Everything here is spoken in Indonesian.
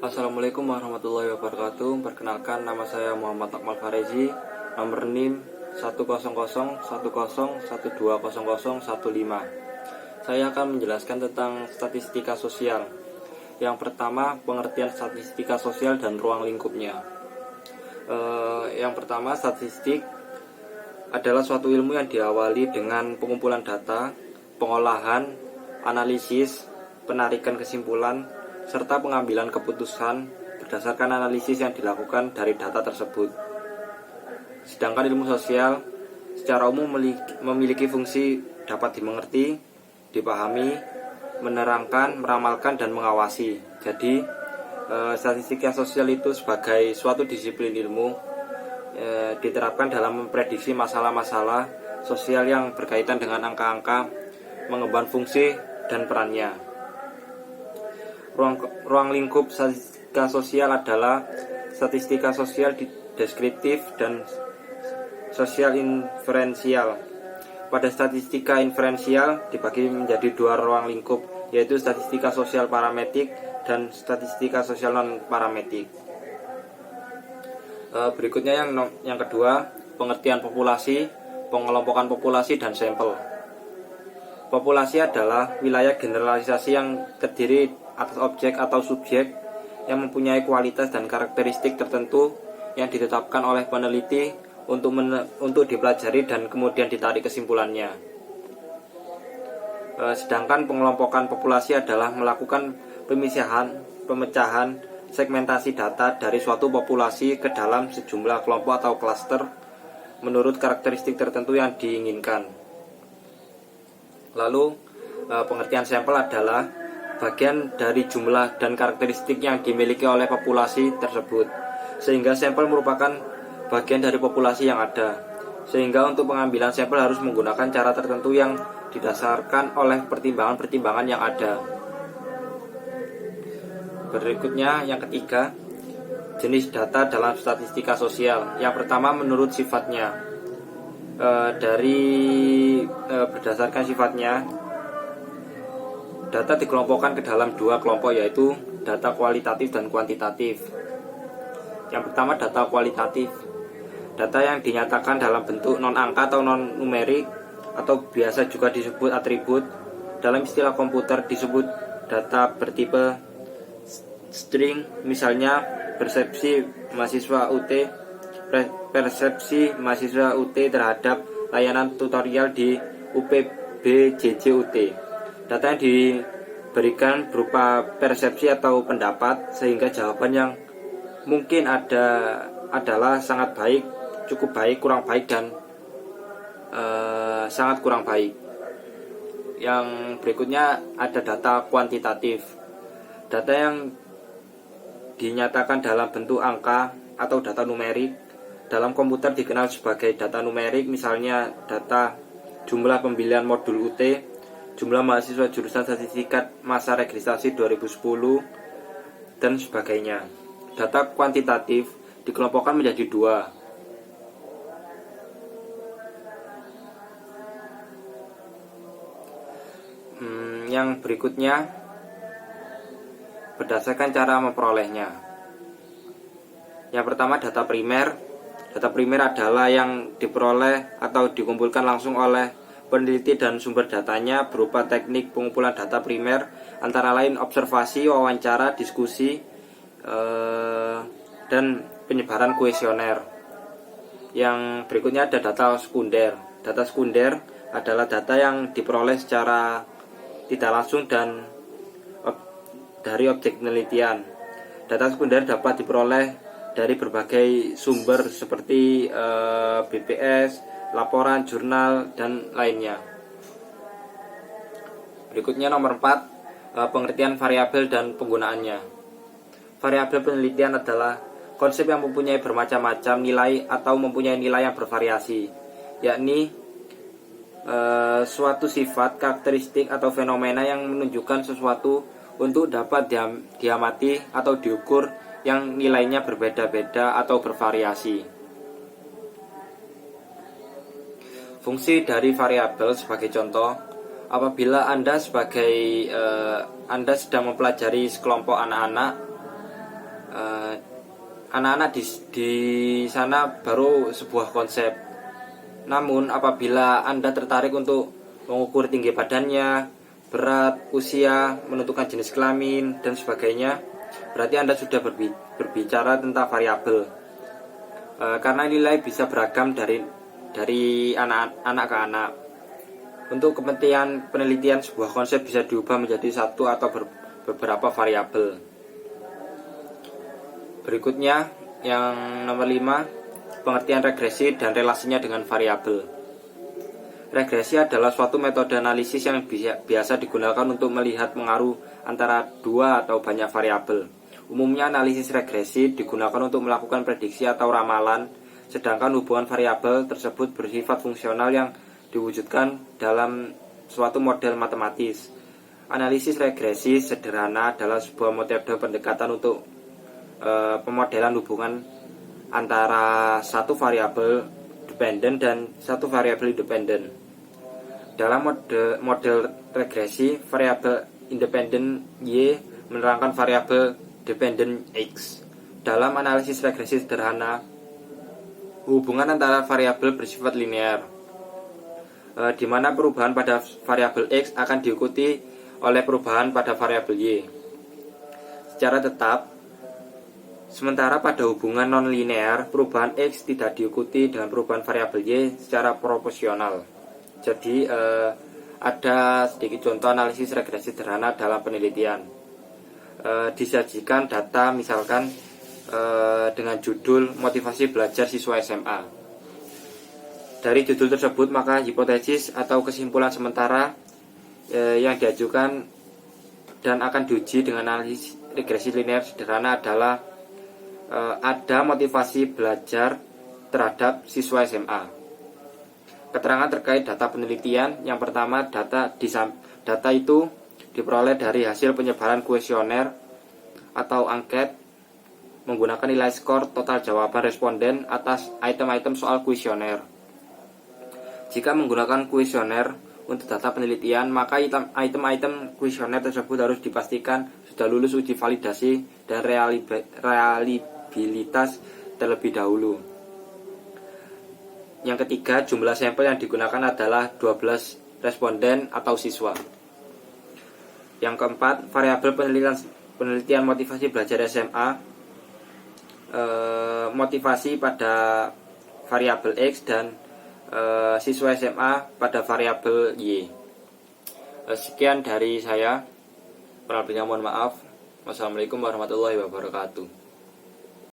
Assalamualaikum warahmatullahi wabarakatuh. Perkenalkan, nama saya Muhammad Akmal Farezi, nomor NIM 1001010120015. Saya akan menjelaskan tentang statistika sosial. Yang pertama, pengertian statistika sosial dan ruang lingkupnya. Yang pertama, statistik adalah suatu ilmu yang diawali dengan pengumpulan data, pengolahan, analisis, penarikan kesimpulan, serta pengambilan keputusan berdasarkan analisis yang dilakukan dari data tersebut. Sedangkan ilmu sosial secara umum memiliki fungsi dapat dimengerti, dipahami, menerangkan, meramalkan, dan mengawasi. Jadi, statistika sosial itu sebagai suatu disiplin ilmu diterapkan dalam memprediksi masalah-masalah sosial yang berkaitan dengan angka-angka, mengemban fungsi dan perannya. Ruang lingkup statistika sosial adalah statistika sosial deskriptif dan sosial inferensial. Pada statistika inferensial dibagi menjadi dua ruang lingkup, yaitu statistika sosial parametrik dan statistika sosial non parametrik. Berikutnya yang kedua, pengertian populasi, pengelompokan populasi dan sampel. Populasi adalah wilayah generalisasi yang terdiri atas objek atau subjek yang mempunyai kualitas dan karakteristik tertentu yang ditetapkan oleh peneliti untuk dipelajari dan kemudian ditarik kesimpulannya. Sedangkan pengelompokan populasi adalah melakukan pemecahan, segmentasi data dari suatu populasi ke dalam sejumlah kelompok atau klaster menurut karakteristik tertentu yang diinginkan. Lalu, pengertian sampel adalah bagian dari jumlah dan karakteristik yang dimiliki oleh populasi tersebut, sehingga sampel merupakan bagian dari populasi yang ada. Sehingga untuk pengambilan sampel harus menggunakan cara tertentu yang didasarkan oleh pertimbangan-pertimbangan yang ada. Berikutnya yang ketiga, jenis data dalam statistika sosial. Yang pertama, menurut sifatnya. Berdasarkan sifatnya, data dikelompokkan ke dalam dua kelompok, yaitu data kualitatif dan kuantitatif. Yang pertama, data kualitatif. Data yang dinyatakan dalam bentuk non-angka atau non-numerik, atau biasa juga disebut atribut. Dalam istilah komputer disebut data bertipe string, misalnya persepsi mahasiswa UT terhadap layanan tutorial di UPBJJUT. Data yang diberikan berupa persepsi atau pendapat, sehingga jawaban yang mungkin adalah sangat baik, cukup baik, kurang baik, dan sangat kurang baik. Yang berikutnya ada data kuantitatif. Data yang dinyatakan dalam bentuk angka atau data numerik dalam komputer dikenal sebagai data numerik, misalnya data jumlah pemilihan modul UT, jumlah mahasiswa jurusan statistika masa registrasi 2010, dan sebagainya. Data kuantitatif dikelompokkan menjadi dua. Yang berikutnya, berdasarkan cara memperolehnya. Yang pertama, data primer. Data primer adalah yang diperoleh atau dikumpulkan langsung oleh peneliti dan sumber datanya berupa teknik pengumpulan data primer, antara lain observasi, wawancara, diskusi, dan penyebaran kuesioner. Yang berikutnya ada data sekunder. Data sekunder adalah data yang diperoleh secara tidak langsung dan dari objek penelitian. Data sekunder dapat diperoleh dari berbagai sumber seperti BPS, laporan, jurnal, dan lainnya. Berikutnya nomor 4, pengertian variabel dan penggunaannya. Variabel penelitian adalah konsep yang mempunyai bermacam-macam nilai atau mempunyai nilai yang bervariasi, yakni suatu sifat, karakteristik, atau fenomena yang menunjukkan sesuatu untuk dapat diamati atau diukur, yang nilainya berbeda-beda atau bervariasi. Fungsi dari variabel sebagai contoh, apabila Anda sedang mempelajari sekelompok anak-anak, Anak-anak di sana baru sebuah konsep. Namun apabila Anda tertarik untuk mengukur tinggi badannya, berat, usia, menentukan jenis kelamin dan sebagainya, berarti Anda sudah berbicara tentang variabel. Karena nilai bisa beragam dari anak ke anak. Untuk kepentingan penelitian, sebuah konsep bisa diubah menjadi satu atau beberapa variabel. Berikutnya, yang nomor 5, pengertian regresi dan relasinya dengan variabel. Regresi adalah suatu metode analisis yang biasa digunakan untuk melihat pengaruh antara dua atau banyak variabel. Umumnya analisis regresi digunakan untuk melakukan prediksi atau ramalan, sedangkan hubungan variabel tersebut bersifat fungsional yang diwujudkan dalam suatu model matematis. Analisis regresi sederhana adalah sebuah metode pendekatan untuk pemodelan hubungan antara satu variabel dependen dan satu variabel independen. Dalam model regresi, variabel independen Y menerangkan variabel dependen X. Dalam analisis regresi sederhana, hubungan antara variabel bersifat linear, di mana perubahan pada variabel X akan diikuti oleh perubahan pada variabel Y secara tetap. Sementara pada hubungan non-linear, perubahan X tidak diikuti dengan perubahan variabel Y secara proporsional. Jadi ada sedikit contoh analisis regresi sederhana dalam penelitian. Disajikan data misalkan dengan judul motivasi belajar siswa SMA. Dari judul tersebut, maka hipotesis atau kesimpulan sementara yang diajukan dan akan diuji dengan analisis regresi linear sederhana adalah ada motivasi belajar terhadap siswa SMA. Keterangan terkait data penelitian. Yang pertama, data itu diperoleh dari hasil penyebaran kuesioner atau angket menggunakan nilai skor total jawaban responden atas item-item soal kuesioner. Jika menggunakan kuesioner untuk data penelitian, maka item-item kuesioner tersebut harus dipastikan sudah lulus uji validasi dan reliabilitas terlebih dahulu. Yang ketiga, jumlah sampel yang digunakan adalah 12 responden atau siswa. Yang keempat, variabel penelitian motivasi belajar SMA, motivasi pada variabel X dan siswa SMA pada variabel Y. Sekian dari saya. Kurang lebihnya mohon maaf. Wassalamualaikum warahmatullahi wabarakatuh.